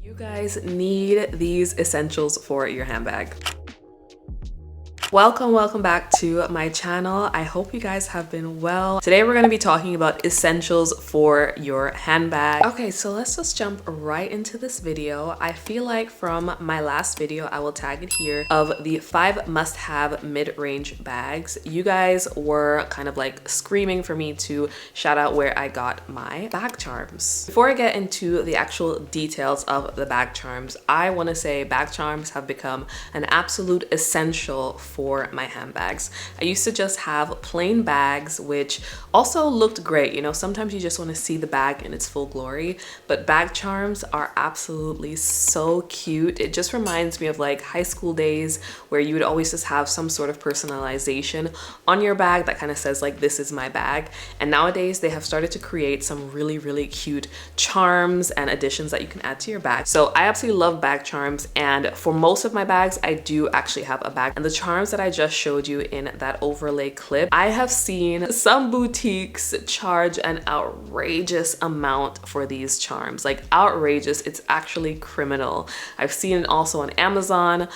You guys need these essentials for your handbag. Welcome back to my channel. I hope you guys have been well. Today we're going to be talking about essentials for your handbag. Okay, so let's just jump right into this video. I feel like from my last video, I will tag it here, of the 5 must-have mid-range bags. You guys were kind of like screaming for me to shout out where I got my bag charms. Before I get into the actual details of the bag charms, I want to say bag charms have become an absolute essential for my handbags. I used to just have plain bags, which also looked great. You know, sometimes you just want to see the bag in its full glory, but bag charms are absolutely so cute. It just reminds me of like high school days where you would always just have some sort of personalization on your bag that kind of says like, this is my bag. And nowadays they have started to create some really cute charms and additions that you can add to your bag. So I absolutely love bag charms, and for most of my bags I do actually have a bag. And the charms that I just showed you in that overlay clip, I have seen some boutiques charge an outrageous amount for these charms. Like outrageous, it's actually criminal. I've seen it also on Amazon,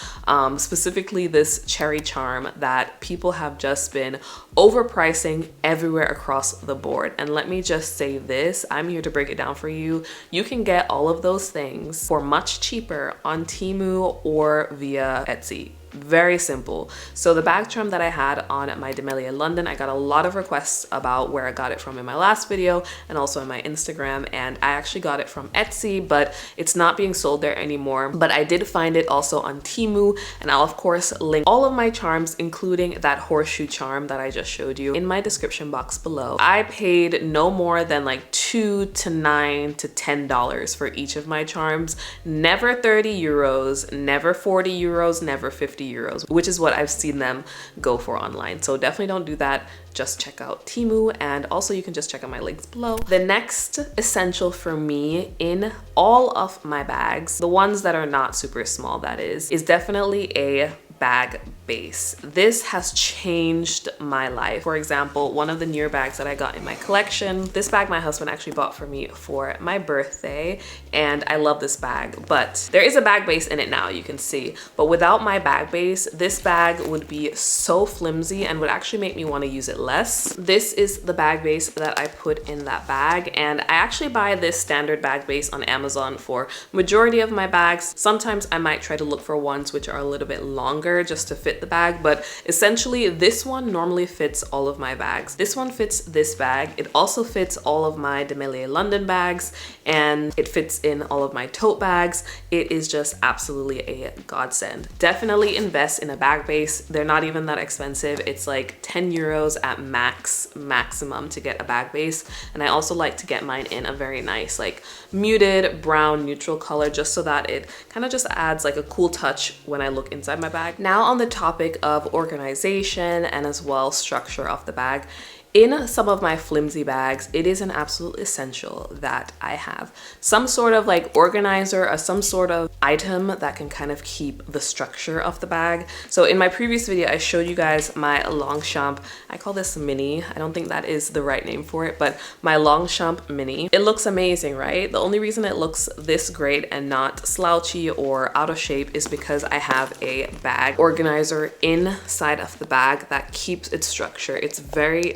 specifically this cherry charm that people have just been overpricing everywhere across the board. And let me just say this, I'm here to break it down for you. You can get all of those things for much cheaper on Temu or via Etsy. Very simple. So the bag charm that I had on my 𝗙𝗀𝗄𝗙 London, I got a lot of requests about where I got it from in my last video and also in my Instagram, and I actually got it from Etsy, but it's not being sold there anymore. But I did find it also on Temu, and I'll of course link all of my charms, including that horseshoe charm that I just showed you, in my description box below. I paid no more than like $2 to $9 to $10 for each of my charms. Never 30 euros, never 40 euros, never 50 euros, which is what I've seen them go for online. So definitely don't do that. Just check out Temu, and also you can just check out my links below. The next essential for me in all of my bags, the ones that are not super small that is definitely a bag base. This has changed my life. For example, one of the newer bags that I got in my collection, this bag my husband actually bought for me for my birthday, and I love this bag. But there is a bag base in it now, you can see, but without my bag base, this bag would be so flimsy and would actually make me want to use it less. This is the bag base that I put in that bag, and I actually buy this standard bag base on Amazon for majority of my bags. Sometimes I might try to look for ones which are a little bit longer just to fit the bag, but essentially this one normally fits all of my bags. This one fits this bag. It also fits all of my 𝗙𝗀𝗄𝗙 London bags, and it fits in all of my tote bags. It is just absolutely a godsend. Definitely invest in a bag base. They're not even that expensive. It's like 10 euros at maximum to get a bag base. And I also like to get mine in a very nice like muted brown neutral color, just so that it kind of just adds like a cool touch when I look inside my bag. Now on the topic of organization and as well structure of the bag, in some of my flimsy bags, it is an absolute essential that I have some sort of like organizer or some sort of item that can kind of keep the structure of the bag. So in my previous video, I showed you guys my longchamp. I call this mini. I don't think that is the right name for it, but my longchamp mini. It looks amazing, right? The only reason it looks this great and not slouchy or out of shape is because I have a bag organizer inside of the bag that keeps its structure. It's very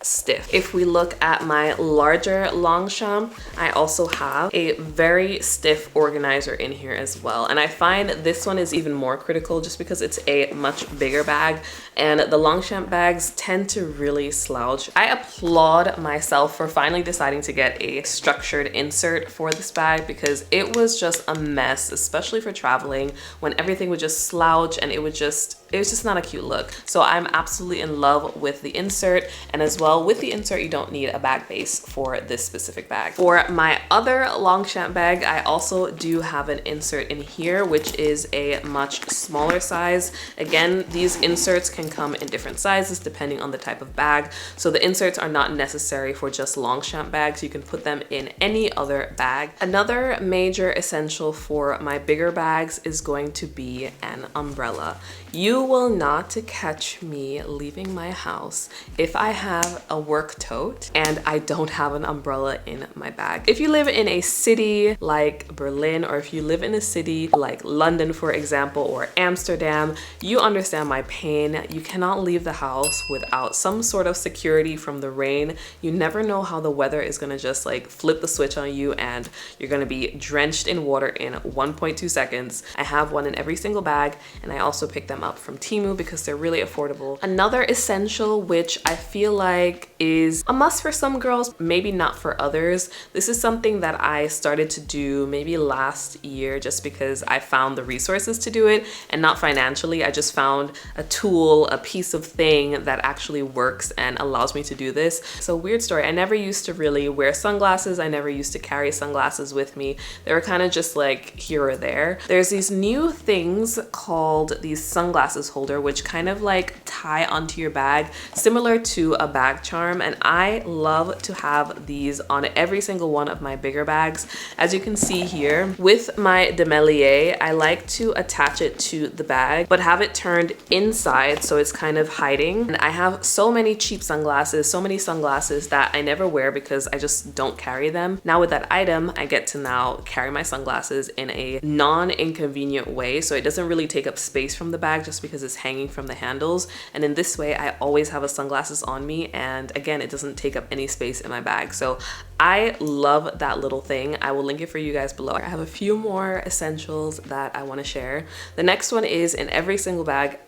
stiff. If we look at my larger longchamp, I also have a very stiff organizer in here as well. And I find this one is even more critical just because it's a much bigger bag, and the longchamp bags tend to really slouch. I applaud myself for finally deciding to get a structured insert for this bag, because it was just a mess, especially for traveling, when everything would just slouch and it was just not a cute look. So I'm absolutely in love with the insert, and as well with the insert, you don't need a bag base for this specific bag. For my other longchamp bag, I also do have an insert in here, which is a much smaller size. Again, these inserts can come in different sizes depending on the type of bag. So the inserts are not necessary for just longchamp bags. You can put them in any other bag. Another major essential for my bigger bags is going to be an umbrella. You will not catch me leaving my house if I have a work tote and I don't have an umbrella in my bag. If you live in a city like Berlin, or if you live in a city like London, for example, or Amsterdam, you understand my pain. You cannot leave the house without some sort of security from the rain. You never know how the weather is gonna just like flip the switch on you and you're gonna be drenched in water in 1.2 seconds. I have one in every single bag, and I also pick them up from Temu because they're really affordable. Another essential, which I feel like is a must for some girls, maybe not for others. This is something that I started to do maybe last year just because I found the resources to do it, and not financially. I just found a tool, a piece of thing that actually works and allows me to do this. So weird story, I never used to really wear sunglasses. I never used to carry sunglasses with me. They were kind of just like here or there. There's these new things called these sunglasses holder, which kind of like tie onto your bag, similar to a bag charm, and I love to have these on every single one of my bigger bags. As you can see here with my demi-lié, I like to attach it to the bag but have it turned inside so it's kind of hiding. And I have so many cheap sunglasses, so many sunglasses that I never wear because I just don't carry them. Now with that item, I get to now carry my sunglasses in a non-inconvenient way, so it doesn't really take up space from the bag just because it's hanging from the handles. And in this way, I always have a sunglasses on me, and again, it doesn't take up any space in my bag. So I love that little thing. I will link it for you guys below. I have a few more essentials that I want to share. The next one is in every single bag,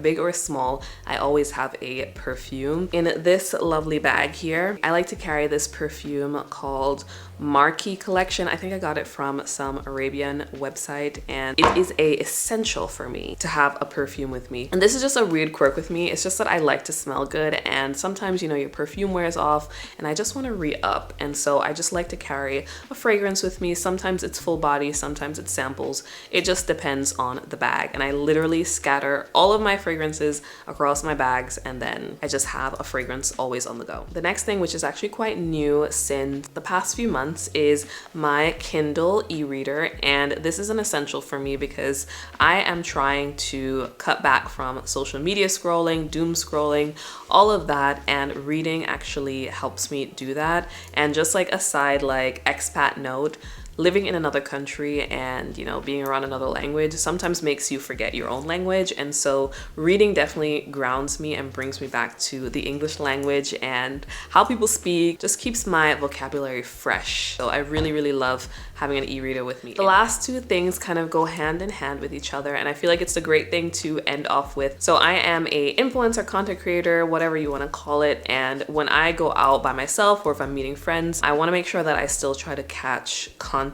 big or small, I always have a perfume. In this lovely bag here, I like to carry this perfume called Marquee collection. I think I got it from some Arabian website, and it is a essential for me to have a perfume with me. And this is just a weird quirk with me. It's just that I like to smell good, and sometimes, you know, your perfume wears off and I just want to re-up, and so I just like to carry a fragrance with me. Sometimes it's full body, sometimes it's samples. It just depends on the bag, and I literally scatter all of my fragrances across my bags, and then I just have a fragrance always on the go. The next thing, which is actually quite new since the past few months, is my Kindle e-reader, and this is an essential for me because I am trying to cut back from social media scrolling, doom scrolling, all of that, and reading actually helps me do that. And just like a side like expat note, living in another country and, you know, being around another language sometimes makes you forget your own language, and so reading definitely grounds me and brings me back to the English language and how people speak, just keeps my vocabulary fresh. So I really love having an e-reader with me. The last two things kind of go hand in hand with each other, and I feel like it's a great thing to end off with. So I am a influencer, content creator, whatever you want to call it, and when I go out by myself or if I'm meeting friends, I want to make sure that I still try to catch content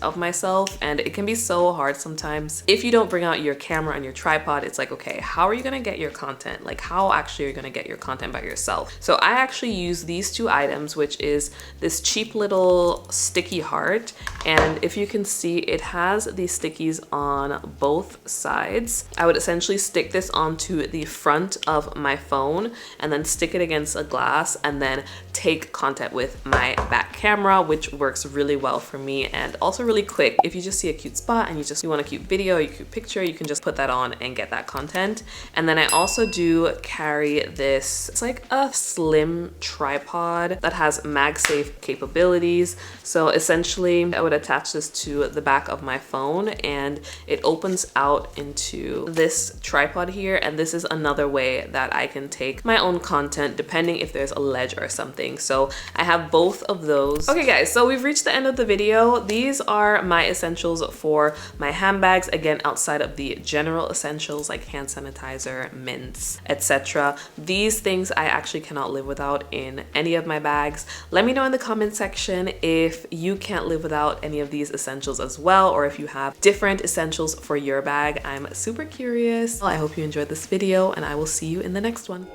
of myself, and it can be so hard sometimes. If you don't bring out your camera and your tripod, it's like, okay, how are you gonna get your content? Like, how actually are you gonna get your content by yourself? So I actually use these two items, which is this cheap little sticky heart, and if you can see, it has these stickies on both sides. I would essentially stick this onto the front of my phone and then stick it against a glass and then take content with my back camera, which works really well for me and also really quick. If you just see a cute spot and you want a cute video, a cute picture, you can just put that on and get that content. And then I also do carry this, it's like a slim tripod that has MagSafe capabilities. So essentially I would attach this to the back of my phone and it opens out into this tripod here, and this is another way that I can take my own content depending if there's a ledge or something. So I have both of those. Okay guys, so we've reached the end of the video. These are my essentials for my handbags, again outside of the general essentials like hand sanitizer, mints, etc. These things I actually cannot live without in any of my bags. Let me know in the comment section if you can't live without any of these essentials as well, or if you have different essentials for your bag. I'm super curious. Well, I hope you enjoyed this video and I will see you in the next one.